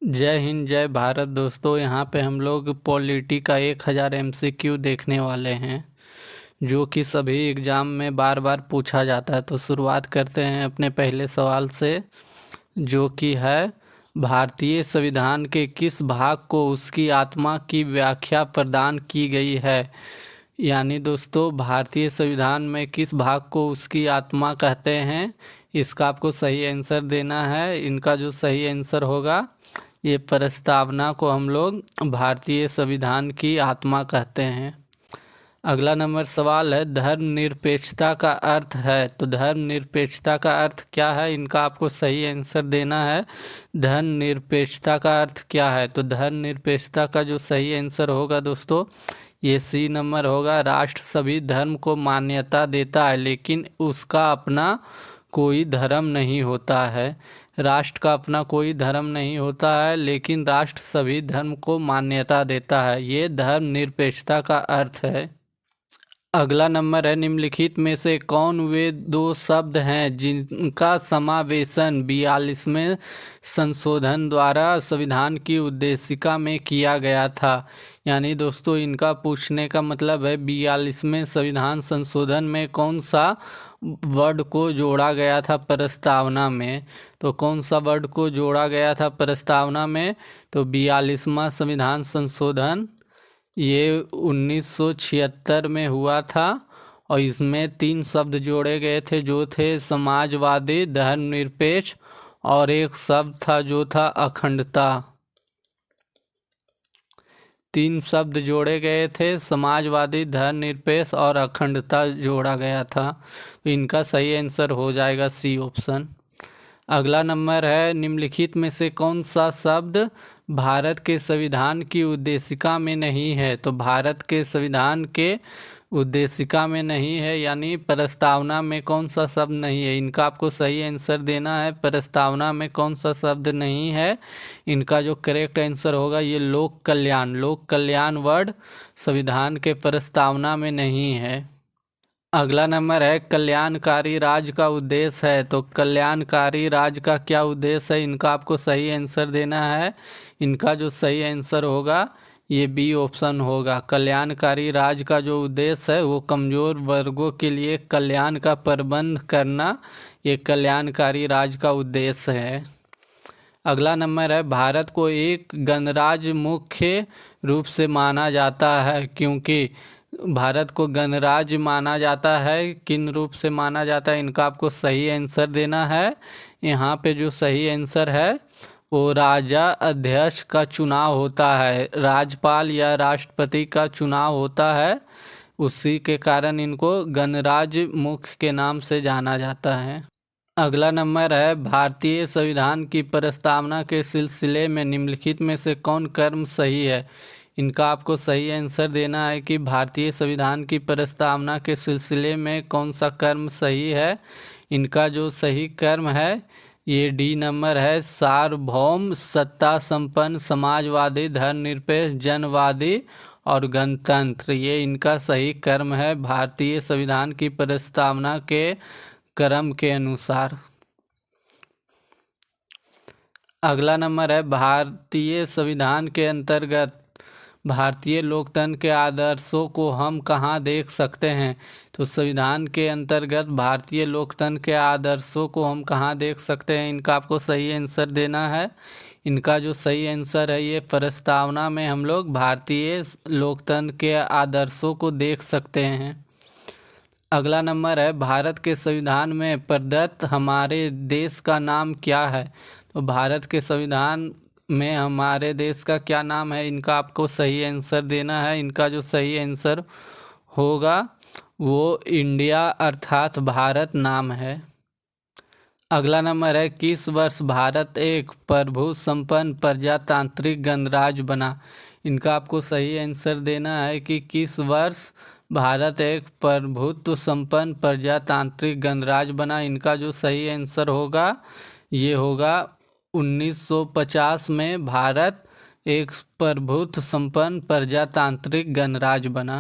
जय हिंद जय भारत दोस्तों। यहाँ पे हम लोग पॉलिटी का 1000 MCQ देखने वाले हैं जो कि सभी एग्ज़ाम में बार बार पूछा जाता है। तो शुरुआत करते हैं अपने पहले सवाल से, जो कि है भारतीय संविधान के किस भाग को उसकी आत्मा की व्याख्या प्रदान की गई है। यानी दोस्तों, भारतीय संविधान में किस भाग को उसकी आत्मा कहते हैं, इसका आपको सही आंसर देना है। इनका जो सही आंसर होगा, ये प्रस्तावना को हम लोग भारतीय संविधान की आत्मा कहते हैं। अगला नंबर सवाल है, धर्मनिरपेक्षता का अर्थ है। तो धर्मनिरपेक्षता का अर्थ क्या है, इनका आपको सही आंसर देना है। धर्मनिरपेक्षता का अर्थ क्या है? तो धर्मनिरपेक्षता का जो सही आंसर होगा दोस्तों, ये सी नंबर होगा। राष्ट्र सभी धर्म को मान्यता देता है लेकिन उसका अपना कोई धर्म नहीं होता है। राष्ट्र का अपना कोई धर्म नहीं होता है लेकिन राष्ट्र सभी धर्म को मान्यता देता है। ये धर्मनिरपेक्षता का अर्थ है। अगला नंबर है, निम्नलिखित में से कौन वे दो शब्द हैं जिनका समावेशन 42वें संशोधन द्वारा संविधान की उद्देशिका में किया गया था। यानी दोस्तों, इनका पूछने का मतलब है 42वें संविधान संशोधन में कौन सा वर्ड को जोड़ा गया था प्रस्तावना में। तो कौन सा वर्ड को जोड़ा गया था प्रस्तावना में? तो 42वां संविधान संशोधन ये 1976 में हुआ था और इसमें 3 शब्द जोड़े गए थे जो थे समाजवादी, धर्मनिरपेक्ष और एक शब्द था जो था अखंडता। 3 शब्द जोड़े गए थे, समाजवादी, धर्मनिरपेक्ष और अखंडता जोड़ा गया था। तो इनका सही आंसर हो जाएगा सी ऑप्शन। अगला नंबर है, निम्नलिखित में से कौन सा शब्द भारत के संविधान की उद्देशिका में नहीं है। तो भारत के संविधान के उद्देशिका में नहीं है, यानी प्रस्तावना में कौन सा शब्द नहीं है। इनका आपको सही आंसर देना है। प्रस्तावना में कौन सा शब्द नहीं है, इनका जो करेक्ट आंसर होगा ये लोक कल्याण। लोक कल्याण वर्ड संविधान के प्रस्तावना में नहीं है। अगला नंबर है, कल्याणकारी राज्य का उद्देश्य है। तो कल्याणकारी राज्य का क्या उद्देश्य है, इनका आपको सही आंसर देना है। इनका जो सही आंसर होगा ये बी ऑप्शन होगा। कल्याणकारी राज्य का जो उद्देश्य है वो कमज़ोर वर्गों के लिए कल्याण का प्रबंध करना, ये कल्याणकारी राज्य का उद्देश्य है। अगला नंबर है, भारत को एक गणराज्य मुख्य रूप से माना जाता है क्योंकि भारत को गणराज्य माना जाता है। किन रूप से माना जाता है, इनका आपको सही आंसर देना है। यहाँ पे जो सही आंसर है वो राजा अध्यक्ष का चुनाव होता है, राज्यपाल या राष्ट्रपति का चुनाव होता है, उसी के कारण इनको गणराज्य मुख्य के नाम से जाना जाता है। अगला नंबर है, भारतीय संविधान की प्रस्तावना के सिलसिले में निम्नलिखित में से कौन कर्म सही है। इनका आपको सही आंसर देना है कि भारतीय संविधान की प्रस्तावना के सिलसिले में कौन सा कर्म सही है। इनका जो सही कर्म है ये डी नंबर है, सार्वभौम, सत्ता संपन्न, समाजवादी, धर्मनिरपेक्ष, जनवादी और गणतंत्र। ये इनका सही कर्म है भारतीय संविधान की प्रस्तावना के क्रम के अनुसार। अगला नंबर है, भारतीय संविधान के अंतर्गत भारतीय लोकतंत्र के आदर्शों को हम कहाँ देख सकते हैं। तो संविधान के अंतर्गत भारतीय लोकतंत्र के आदर्शों को हम कहाँ देख सकते हैं, इनका आपको सही आंसर देना है। इनका जो सही आंसर है ये प्रस्तावना में हम लोग भारतीय लोकतंत्र के आदर्शों को देख सकते हैं। अगला नंबर है, भारत के संविधान में प्रदत्त हमारे देश का नाम क्या है। तो भारत के संविधान में हमारे देश का क्या नाम है, इनका आपको सही आंसर देना है। इनका जो सही आंसर होगा वो इंडिया अर्थात भारत नाम है। अगला नंबर है, किस वर्ष भारत एक प्रभु संपन्न प्रजातांत्रिक गणराज्य बना। इनका आपको सही आंसर देना है कि किस वर्ष भारत एक प्रभुत्व संपन्न प्रजातांत्रिक गणराज्य बना। इनका जो सही आंसर होगा ये होगा 1950 में भारत एक प्रभुत्व संपन्न प्रजातांत्रिक गणराज्य बना।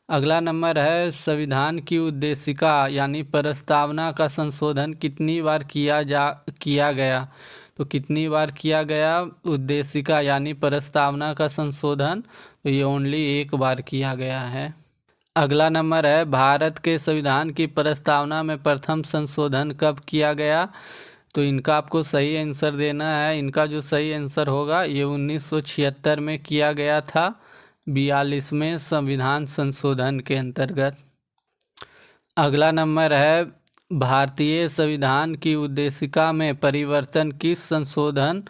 अगला नंबर है, संविधान की उद्देशिका यानी प्रस्तावना का संशोधन कितनी बार किया गया। तो कितनी बार किया गया उद्देशिका यानी प्रस्तावना का संशोधन? तो ये ओनली एक बार किया गया है। अगला नंबर है, भारत के संविधान की प्रस्तावना में प्रथम संशोधन कब किया गया? तो इनका आपको सही आंसर देना है। इनका जो सही आंसर होगा ये 1976 में किया गया था, 42वें संविधान संशोधन के अंतर्गत। अगला नंबर है, भारतीय संविधान की उद्देशिका में परिवर्तन किस संशोधन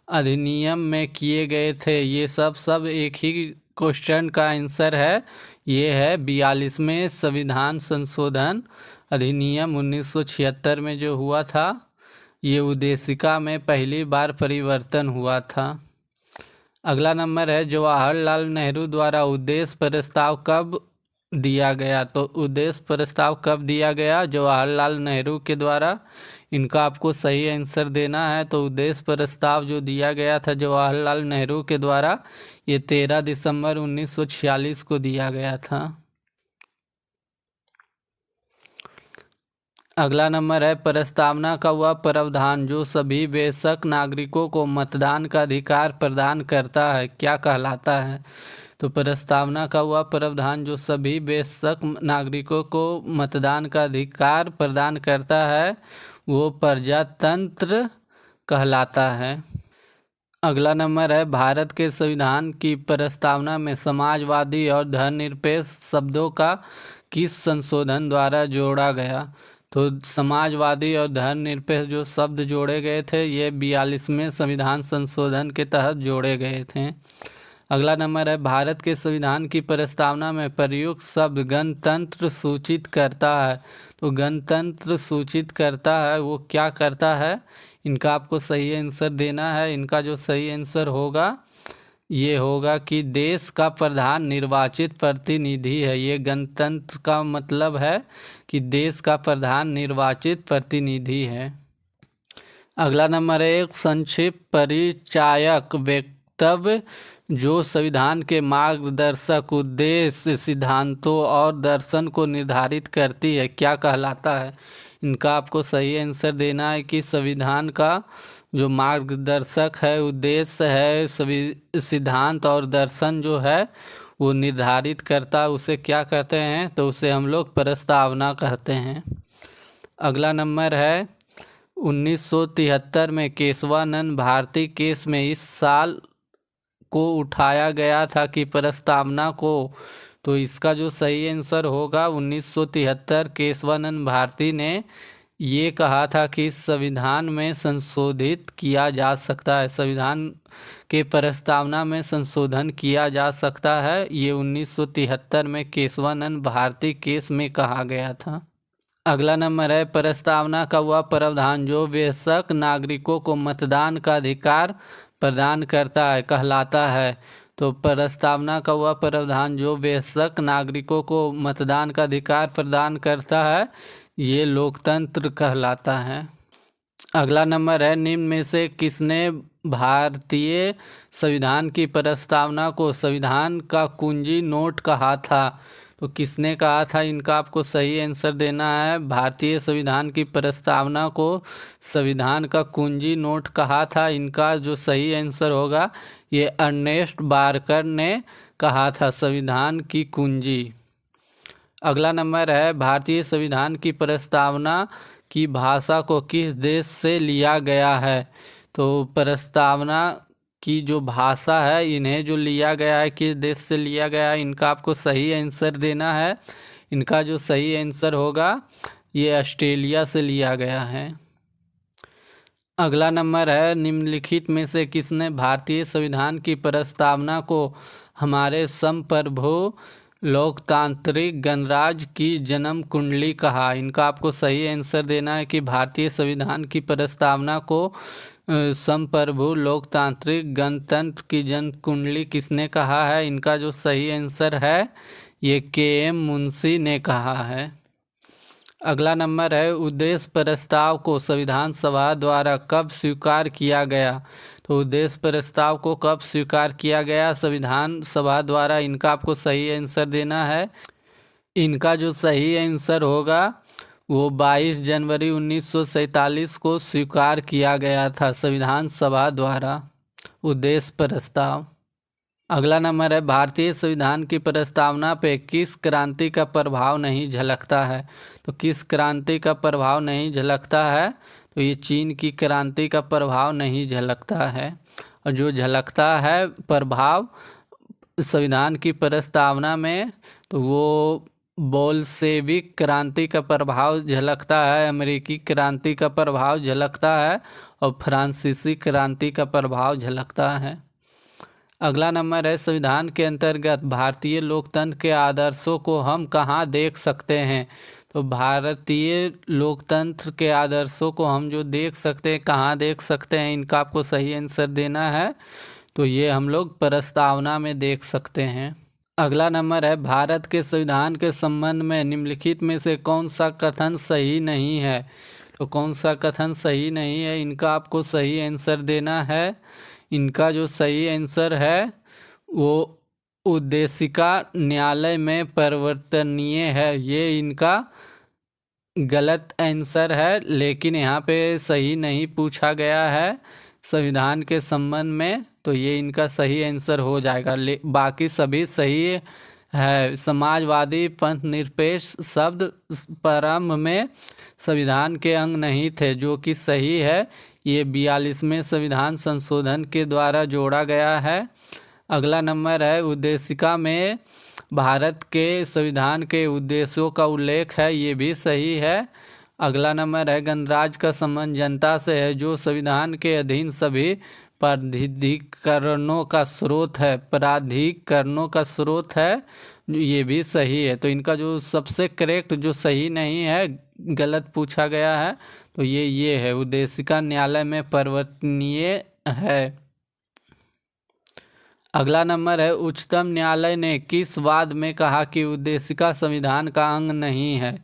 अधिनियम में किए गए थे? ये सब एक ही क्वेश्चन का आंसर है। ये है 42वें संविधान संशोधन अधिनियम 1976 में जो हुआ था, ये उद्देशिका में पहली बार परिवर्तन हुआ था। अगला नंबर है, जवाहरलाल नेहरू द्वारा उद्देश्य प्रस्ताव कब दिया गया? तो उद्देश्य प्रस्ताव कब दिया गया जवाहरलाल नेहरू के द्वारा? इनका आपको सही आंसर देना है। तो उद्देश्य प्रस्ताव जो दिया गया था जवाहरलाल नेहरू के द्वारा, ये 13 दिसंबर 1946 को दिया गया था। अगला नंबर है, प्रस्तावना का वह प्रावधान जो सभी वयस्क नागरिकों को मतदान का अधिकार प्रदान करता है क्या कहलाता है? तो प्रस्तावना का वह प्रावधान जो सभी वयस्क नागरिकों को मतदान का अधिकार प्रदान करता है वो प्रजातंत्र कहलाता है। अगला नंबर है, भारत के संविधान की प्रस्तावना में समाजवादी और धर्मनिरपेक्ष शब्दों का किस संशोधन द्वारा जोड़ा गया? तो समाजवादी और धर्मनिरपेक्ष जो शब्द जोड़े गए थे ये 42वें संविधान संशोधन के तहत जोड़े गए थे। अगला नंबर है, भारत के संविधान की प्रस्तावना में प्रयुक्त शब्द गणतंत्र सूचित करता है। तो गणतंत्र सूचित करता है वो क्या करता है? इनका आपको सही आंसर देना है। इनका जो सही आंसर होगा ये होगा कि देश का प्रधान निर्वाचित प्रतिनिधि है। ये गणतंत्र का मतलब है कि देश का प्रधान निर्वाचित प्रतिनिधि है। अगला नंबर है, एक संक्षिप्त परिचायक वक्तव्य जो संविधान के मार्गदर्शक उद्देश्य, सिद्धांतों और दर्शन को निर्धारित करती है क्या कहलाता है? इनका आपको सही आंसर देना है कि संविधान का जो मार्गदर्शक है, उद्देश्य है, सभी सिद्धांत और दर्शन जो है वो निर्धारित करता है, उसे क्या कहते हैं? तो उसे हम लोग प्रस्तावना कहते हैं। अगला नंबर है, 1973 में केशवानंद भारती केस में इस साल को उठाया गया था कि प्रस्तावना को? तो इसका जो सही आंसर होगा 1973 केशवानंद भारती ने ये कहा था कि संविधान में संशोधित किया जा सकता है, संविधान के प्रस्तावना में संशोधन किया जा सकता है। ये 1973 में केशवानंद भारती केस में कहा गया था। अगला नंबर है, प्रस्तावना का वह प्रावधान जो वयस्क नागरिकों को मतदान का अधिकार प्रदान करता है कहलाता है। तो प्रस्तावना का वह प्रावधान जो वयस्क नागरिकों को मतदान का अधिकार प्रदान करता है ये लोकतंत्र कहलाता है। अगला नंबर है, निम्न में से किसने भारतीय संविधान की प्रस्तावना को संविधान का कुंजी नोट कहा था? तो किसने कहा था? इनका आपको सही आंसर देना है। भारतीय संविधान की प्रस्तावना को संविधान का कुंजी नोट कहा था। इनका जो सही आंसर होगा ये अर्नेस्ट बारकर ने कहा था, संविधान की कुंजी। अगला नंबर है, भारतीय संविधान की प्रस्तावना की भाषा को किस देश से लिया गया है? तो प्रस्तावना की जो भाषा है इन्हें जो लिया गया है किस देश से लिया गया है? इनका आपको सही आंसर देना है। इनका जो सही आंसर होगा ये ऑस्ट्रेलिया से लिया गया है। अगला नंबर है, निम्नलिखित में से किसने भारतीय संविधान की प्रस्तावना को हमारे संप्रभु लोकतांत्रिक गणराज्य की जन्म कुंडली कहा? इनका आपको सही आंसर देना है कि भारतीय संविधान की प्रस्तावना को संप्रभु लोकतांत्रिक गणतंत्र की जन्म कुंडली किसने कहा है? इनका जो सही आंसर है ये के.एम. मुंशी ने कहा है। अगला नंबर है, उद्देश्य प्रस्ताव को संविधान सभा द्वारा कब स्वीकार किया गया? तो उद्देश्य प्रस्ताव को कब स्वीकार किया गया संविधान सभा द्वारा? इनका आपको सही आंसर देना है। इनका जो सही आंसर होगा वो 22 जनवरी 1947 को स्वीकार किया गया था संविधान सभा द्वारा। उद्देश्य प्रस्ताव। अगला नंबर है, भारतीय संविधान की प्रस्तावना पे किस क्रांति का प्रभाव नहीं झलकता है? तो किस क्रांति का प्रभाव नहीं झलकता है? तो ये चीन की क्रांति का प्रभाव नहीं झलकता है। और जो झलकता है प्रभाव संविधान की प्रस्तावना में, तो वो बोल्शेविक क्रांति का प्रभाव झलकता है, अमेरिकी क्रांति का प्रभाव झलकता है और फ्रांसीसी क्रांति का प्रभाव झलकता है। अगला नंबर है, संविधान के अंतर्गत भारतीय लोकतंत्र के आदर्शों को हम कहाँ देख सकते हैं? तो भारतीय लोकतंत्र के आदर्शों को हम जो देख सकते हैं, कहाँ देख सकते हैं, इनका आपको सही आंसर देना है। तो ये हम लोग प्रस्तावना में देख सकते हैं। अगला नंबर है, भारत के संविधान के संबंध में निम्नलिखित में से कौन सा कथन सही नहीं है? तो कौन सा कथन सही नहीं है, इनका आपको सही आंसर देना है। इनका जो सही आंसर है वो उद्देशिका न्यायालय में परिवर्तनीय है, ये इनका गलत आंसर है। लेकिन यहाँ पे सही नहीं पूछा गया है संविधान के संबंध में, तो ये इनका सही आंसर हो जाएगा। बाकी सभी सही है। समाजवादी पंथ निरपेक्ष शब्द प्रारंभ में संविधान के अंग नहीं थे, जो कि सही है। ये 42वें संविधान संशोधन के द्वारा जोड़ा गया है। अगला नंबर है, उद्देशिका में भारत के संविधान के उद्देश्यों का उल्लेख है, ये भी सही है। अगला नंबर है, गणराज्य का संबंध जनता से है, जो संविधान के अधीन सभी प्राधिकरणों का स्रोत है, प्राधिकरणों का स्रोत है, ये भी सही है। तो इनका जो सबसे करेक्ट जो सही नहीं है, गलत पूछा गया है, तो ये है उद्देशिका न्यायालय में परिवर्तनीय है। अगला नंबर है, उच्चतम न्यायालय ने किस वाद में कहा कि उद्देशिका संविधान का अंग नहीं है?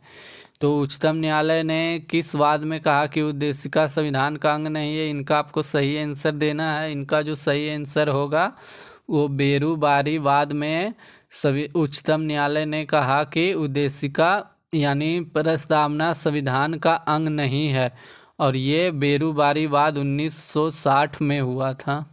तो उच्चतम न्यायालय ने किस वाद में कहा कि उद्देशिका संविधान का अंग नहीं है? इनका आपको सही आंसर देना है। इनका जो सही आंसर होगा वो बेरुबारी वाद में उच्चतम न्यायालय ने कहा कि उद्देशिका यानी प्रस्तावना संविधान का अंग नहीं है, और ये बेरुबारी वाद 1960 में हुआ था।